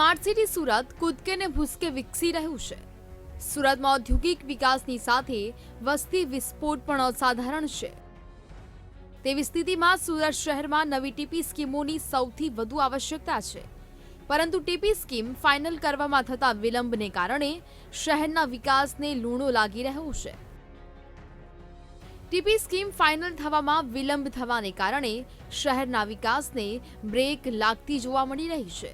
Smart city Surat કૂદકે ને ભૂસકે વિકસી રહ્યું છે। સુરતમાં ઔદ્યોગિક વિકાસની સાથે વસ્તી વિસ્ફોટ પણ અસાધારણ છે। તેવી સ્થિતિમાં સુરત શહેરમાં નવી ટીપી સ્કીમોની સૌથી વધુ આવશ્યકતા છે, પરંતુ ટીપી સ્કીમ ફાઇનલ કરવામાં થતા વિલંબને કારણે શહેરના વિકાસને લૂણો લાગી રહ્યો છે। ટીપી સ્કીમ ફાઇનલ થવામાં વિલંબ થવાને કારણે શહેરના વિકાસને બ્રેક લાગતી જોવા મળી રહી છે।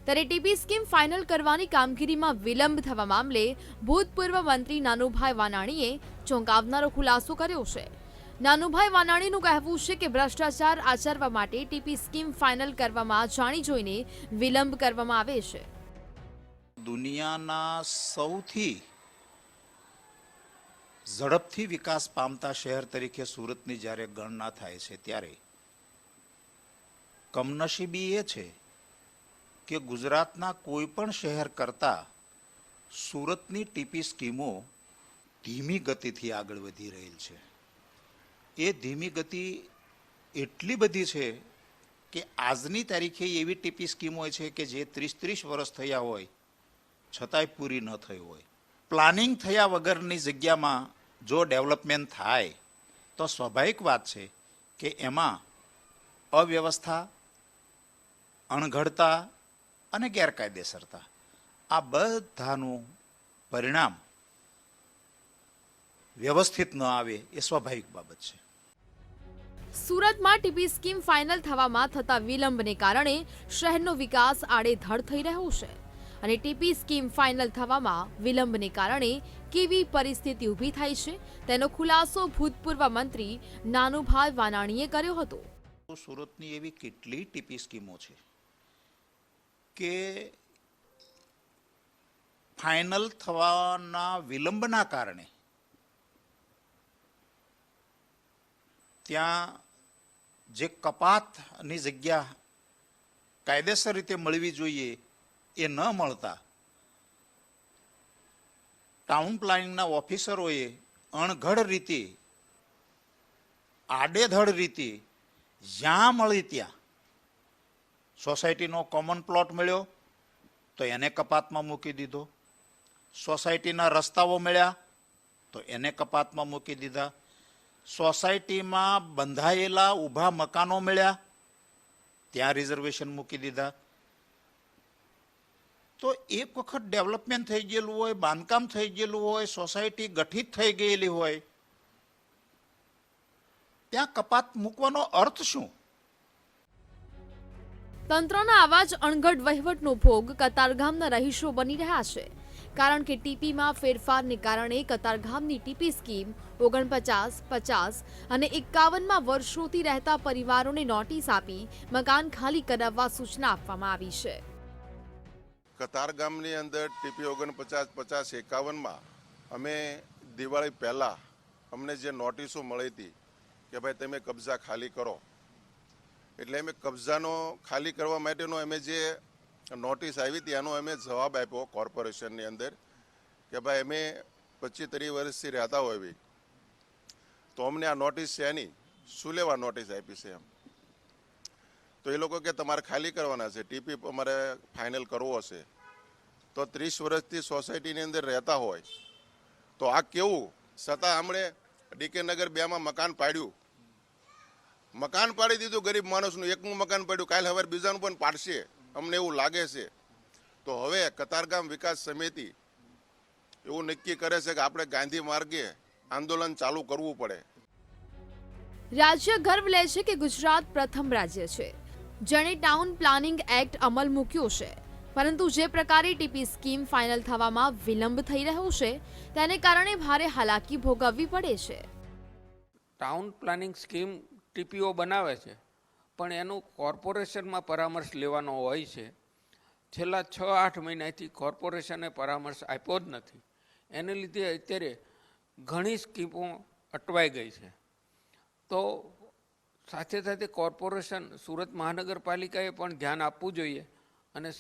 ત્યારે ટીપી સ્કીમ ફાઇનલ કરવાની કામગીરીમાં વિલંબ થવા મામલે ભૂતપૂર્વ મંત્રી નાનુભાઈ વાનાણીએ ચોંકાવનારો ખુલાસો કર્યો છે। નાનુભાઈ વાનાણીનું કહેવું છે કે ભ્રષ્ટાચાર આચરવા માટે ટીપી સ્કીમ ફાઇનલ કરવામાં જાણી જોઈને વિલંબ કરવામાં આવે છે। દુનિયાના સૌથી ઝડપથી વિકાસ પામતા શહેર તરીકે સુરતની જ્યારે ગણના થાય છે, ત્યારે કમનસીબી એ છે કે ગુજરાતના કોઈ પણ શહેર કરતાં સુરતની ટીપી સ્કીમો ધીમી ગતિથી આગળ વધી રહેલ છે। એ ધીમી ગતિ એટલી બધી છે કે આજની તારીખે એવી ટીપી સ્કીમ હોય છે કે જે 30 વર્ષ થયા હોય છતાંય પૂરી ન થઈ હોય। પ્લાનિંગ થયા વગરની જગ્યામાં જો ડેવલપમેન્ટ થાય તો સ્વાભાવિક વાત છે કે એમાં અવ્યવસ્થા, અણઘડતા અને ગેરકાયદેસરતા આ બધાનું પરિણામ વ્યવસ્થિત ન આવે એ સ્વાભાવિક બાબત છે। સુરતમાં ટીપી સ્કીમ ફાઇનલ થવામાં થતા વિલંબને કારણે શહેરનો વિકાસ આડેધડ થઈ રહ્યો છે અને ટીપી સ્કીમ ફાઇનલ થવામાં વિલંબને કારણે કેવી પરિસ્થિતિ ઊભી થઈ છે તેનો ખુલાસો ભૂતપૂર્વ મંત્રી નાનુભાઈ વાનાણીએ કર્યો હતો। સુરતની એવી કેટલી ટીપી સ્કીમો છે કે ફાઇનલ થવાના વિલંબના કારણે ત્યાં જે કપાતની જગ્યા કાયદેસર રીતે મળવી જોઈએ એ ન મળતા ટાઉન પ્લાનિંગના ઓફિસરોએ અણઘડ રીતે, આડેધડ રીતે જ્યાં મળી ત્યાં સોસાયટીનો કોમન પ્લોટ મળ્યો તો એને કપાતમાં મૂકી દીધો, સોસાયટીના રસ્તાઓ મળ્યા તો એને કપાતમાં મૂકી દીધા, સોસાયટીમાં બંધાયેલા ઊભા મકાનો મળ્યા ત્યાં રિઝર્વેશન મૂકી દીધા। તો એક વખત ડેવલપમેન્ટ થઈ ગયેલું હોય, બાંધકામ થઈ ગયેલું હોય, સોસાયટી ગઠિત થઈ ગયેલી હોય, ત્યાં કપાત મૂકવાનો અર્થ શું? તંત્રના આવા જ અણઘડ વહીવટનો ભોગ કતારગામના રહીશો બની રહ્યા છે, કારણ કે ટીપીમાં ફેરફારને કારણે કતારગામની ટીપી સ્કીમ 49, 50 અને 51માં વર્ષોથી રહેતા પરિવારોને નોટિસ આપી મકાન ખાલી કરાવવા સૂચના આપવામાં આવી છે। કતારગામની અંદર ટીપી 49, 50, 51માં અમે દિવાળી પહેલાં અમને જે નોટિસો મળી હતી કે ભાઈ તમે કબજા ખાલી કરો, એટલે અમે કબજાનો ખાલી કરવા માટેનો અમે જે નોટિસ આવી હતી એનો અમે જવાબ આપ્યો કોર્પોરેશનની અંદર કે ભાઈ અમે 25-30 વર્ષથી રહેતા હોય તો અમને આ નોટિસ છે એની શું લેવા નોટિસ આપી છે એમ। તો એ લોકો કે તમારે ખાલી કરવાના છે, ટીપી અમારે ફાઇનલ કરવો હશે, તો 30 વર્ષથી સોસાયટીની અંદર રહેતા હોય તો આ કેવું? છતાં હમણે ડીકે નગર 2માં મકાન પાડ્યું, મકાન પાડી દીધું ગરીબ માણસનું, એકનું મકાન પાડ્યું, કાલે હવે બીજાનું પણ પાડશે અમને એવું લાગે છે। તો હવે કતારગામ વિકાસ સમિતિ એવું નક્કી કરે છે કે આપણે ગાંધી માર્ગે આંદોલન ચાલુ કરવું પડે। રાજ્ય ગર્વ લે છે કે ગુજરાત પ્રથમ રાજ્ય છે જેણે ટાઉન પ્લાનિંગ એક્ટ અમલ મૂક્યો છે, પરંતુ જે પ્રકારે ટીપી સ્કીમ ફાઇનલ થવામાં વિલંબ થઈ રહ્યો છે તેને કારણે ભારે હાલાકી ભોગવવી પડે છે। ટાઉન પ્લાનિંગ સ્કીમ ટીપીઓ બનાવે છે, પણ એનું કોર્પોરેશનમાં પરામર્શ લેવાનો હોય છે। છેલ્લા 6-8 મહિનાથી કોર્પોરેશને પરામર્શ આપ્યો જ નથી, એને લીધે અત્યારે ઘણી સ્કીમો અટવાઈ ગઈ છે। તો સાથે સાથે કોર્પોરેશન, સુરત મહાનગરપાલિકાએ પણ ધ્યાન આપવું જોઈએ અને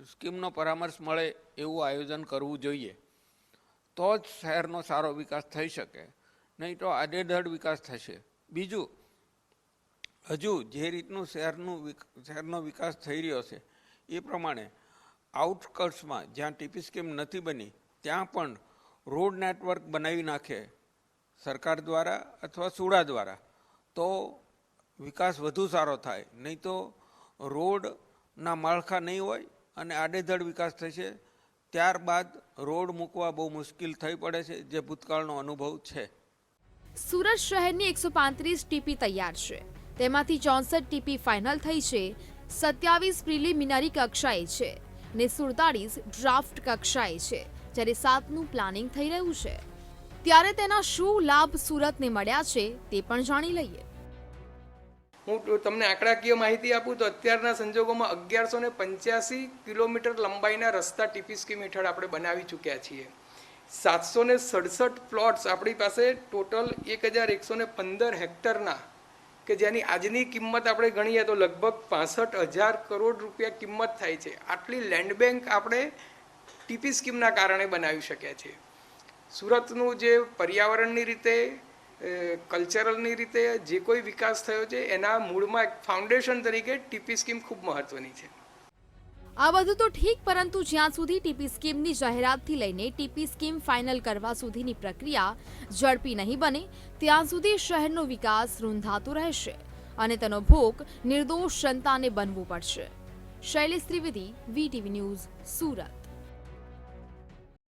સ્કીમનો પરામર્શ મળે એવું આયોજન કરવું જોઈએ, તો જ શહેરનો સારો વિકાસ થઈ શકે, નહીં તો આડેધડ વિકાસ થશે। બીજું, હજુ જે રીતનું શહેરનો વિકાસ થઈ રહ્યો છે એ પ્રમાણે આઉટસ્કર્ટ્સમાં જ્યાં ટીપી સ્કીમ નથી બની ત્યાં પણ રોડ નેટવર્ક બનાવી નાખે સરકાર દ્વારા અથવા સુડા દ્વારા તો વિકાસ વધુ સારો થાય. નહીં તો રોડના માળખા નહીં હોય અને આડેધડ વિકાસ થશે. ત્યારબાદ રોડ મૂકવા બહુ મુશ્કેલ થઈ પડે છે, જે ભૂતકાળનો અનુભવ છે. સુરત શહેરની 135 ટીપી તૈયાર છે. તેમાંથી 64 ટીપી ફાઇનલ થઈ છે, 27 પ્રિલિમિનરી કક્ષાએ છે ને 47 ડ્રાફ્ટ કક્ષાએ છે, જ્યારે 7નું પ્લાનિંગ થઈ રહ્યું છે. ત્યારે તેના શું લાભ સુરતને મળ્યા છે તે પણ જાણી લઈએ. હું તમને આંકડાકીય માહિતી આપું તો અત્યારના સંજોગોમાં 1185 કિલોમીટર લંબાઈના રસ્તા ટીપી સ્કીમ હેઠળ આપણે બનાવી ચૂક્યા છીએ. 767 પ્લોટ્સ આપણી પાસે ટોટલ 1115 હેક્ટરના કે જેની આજની કિંમત આપણે ગણીએ તો લગભગ 65,000 કરોડ રૂપિયા કિંમત થાય છે. આટલી લેન્ડ બેંક આપણે ટીપી સ્કીમના કારણે બનાવી શક્યા છીએ. સુરતનું જે પર્યાવરણની રીતે કલ્ચરલની રીતે જે કોઈ વિકાસ થયો છે એના મૂળમાં એક ફાઉન્ડેશન તરીકે ટીપી સ્કીમ ખૂબ મહત્વની છે. આ બધું તો ઠીક, પરંતુ જ્યાં સુધી ટીપી સ્કીમની જાહેરાતથી લઈને ટીપી સ્કીમ ફાઇનલ કરવા સુધીની પ્રક્રિયા ઝડપી નહીં બને ત્યાં સુધી શહેરનો વિકાસ રૂંધાતો રહેશે અને તેનો ભોગ નિર્દોષ જનતાને બનવું પડશે. Shailesh Trivedi, VTV news, Surat.